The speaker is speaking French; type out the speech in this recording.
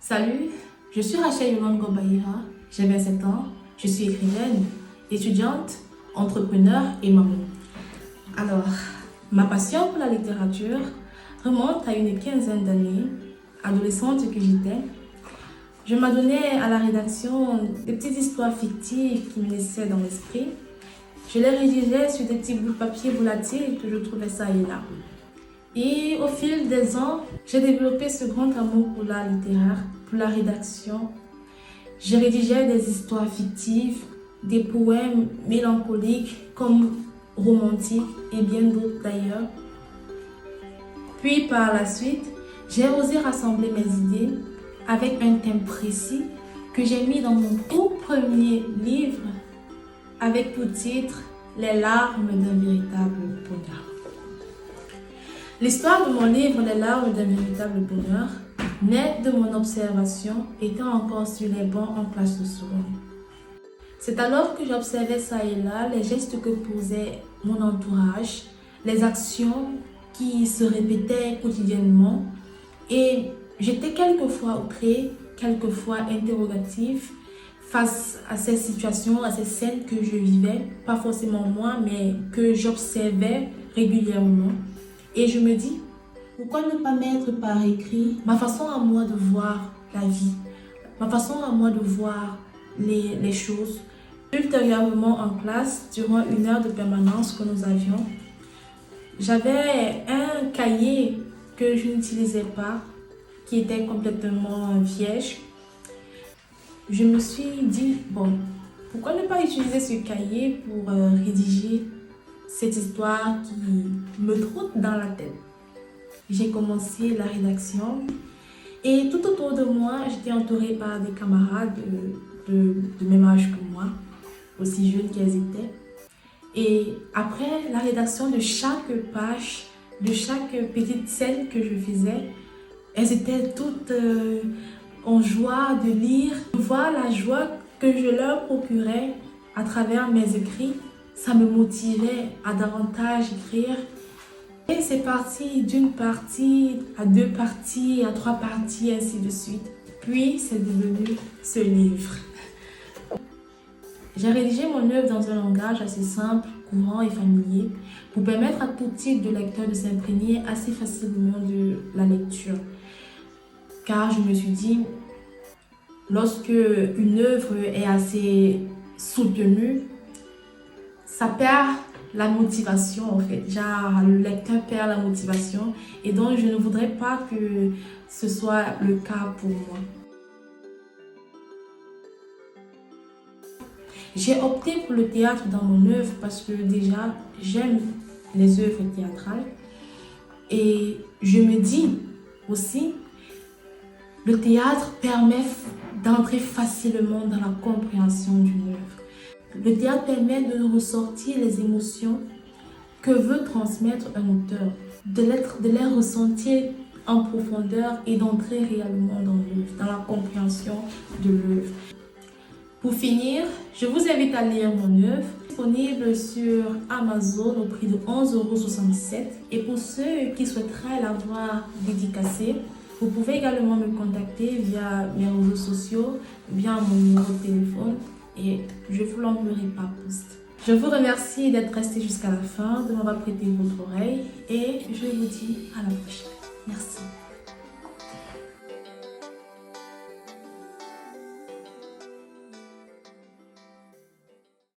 Salut, je suis Rachel Yolande Gobaïra, j'ai 27 ans, je suis écrivaine, étudiante, entrepreneur et maman. Alors, ma passion pour la littérature remonte à une quinzaine d'années, adolescente que j'étais. Je m'adonnais à la rédaction de petites histoires fictives qui me laissaient dans l'esprit. Je les rédigeais sur des petits bouts de papier volatiles que je trouvais ça et là. Et au fil des ans, j'ai développé ce grand amour pour l'art littéraire, pour la rédaction. Je rédigeais des histoires fictives, des poèmes mélancoliques comme romantiques et bien d'autres d'ailleurs. Puis par la suite, j'ai osé rassembler mes idées avec un thème précis que j'ai mis dans mon tout premier livre avec pour titre « Les larmes d'un véritable bonheur ». L'histoire de mon livre « Les larmes d'un véritable bonheur » naît de mon observation étant encore sur les bancs en classe de seconde. C'est alors que j'observais ça et là les gestes que posait mon entourage, les actions qui se répétaient quotidiennement et j'étais quelquefois outrée, quelquefois interrogative face à ces situations, à ces scènes que je vivais, pas forcément moi, mais que j'observais régulièrement. Et je me dis, pourquoi ne pas mettre par écrit ma façon à moi de voir la vie, ma façon à moi de voir les choses. Ultérieurement en classe, durant une heure de permanence que nous avions, j'avais un cahier que je n'utilisais pas, qui était complètement vierge. Je me suis dit, bon, pourquoi ne pas utiliser ce cahier pour rédiger cette histoire qui me trotte dans la tête. J'ai commencé la rédaction et tout autour de moi, j'étais entourée par des camarades de même âge que moi, aussi jeunes qu'elles étaient. Et après la rédaction de chaque page, de chaque petite scène que je faisais, elles étaient toutes en joie de lire, de voir la joie que je leur procurais à travers mes écrits. Ça me motivait à davantage écrire. Et c'est parti d'une partie à deux parties, à trois parties, ainsi de suite. Puis c'est devenu ce livre. J'ai rédigé mon œuvre dans un langage assez simple, courant et familier pour permettre à tout type de lecteur de s'imprégner assez facilement de la lecture. Car je me suis dit, lorsque une œuvre est assez soutenue, ça perd la motivation en fait. Genre, le lecteur perd la motivation et donc je ne voudrais pas que ce soit le cas pour moi. J'ai opté pour le théâtre dans mon œuvre parce que déjà, j'aime les œuvres théâtrales et je me dis aussi, le théâtre permet d'entrer facilement dans la compréhension d'une œuvre. Le théâtre permet de ressortir les émotions que veut transmettre un auteur, de les ressentir en profondeur et d'entrer réellement dans l'œuvre, dans la compréhension de l'œuvre. Pour finir, je vous invite à lire mon œuvre, disponible sur Amazon au prix de 11,77 €. Et pour ceux qui souhaiteraient la voir dédicacée, vous pouvez également me contacter via mes réseaux sociaux, via mon numéro de téléphone. Et je vous l'enverrai par poste. Je vous remercie d'être resté jusqu'à la fin, de m'avoir prêté votre oreille et je vous dis à la prochaine.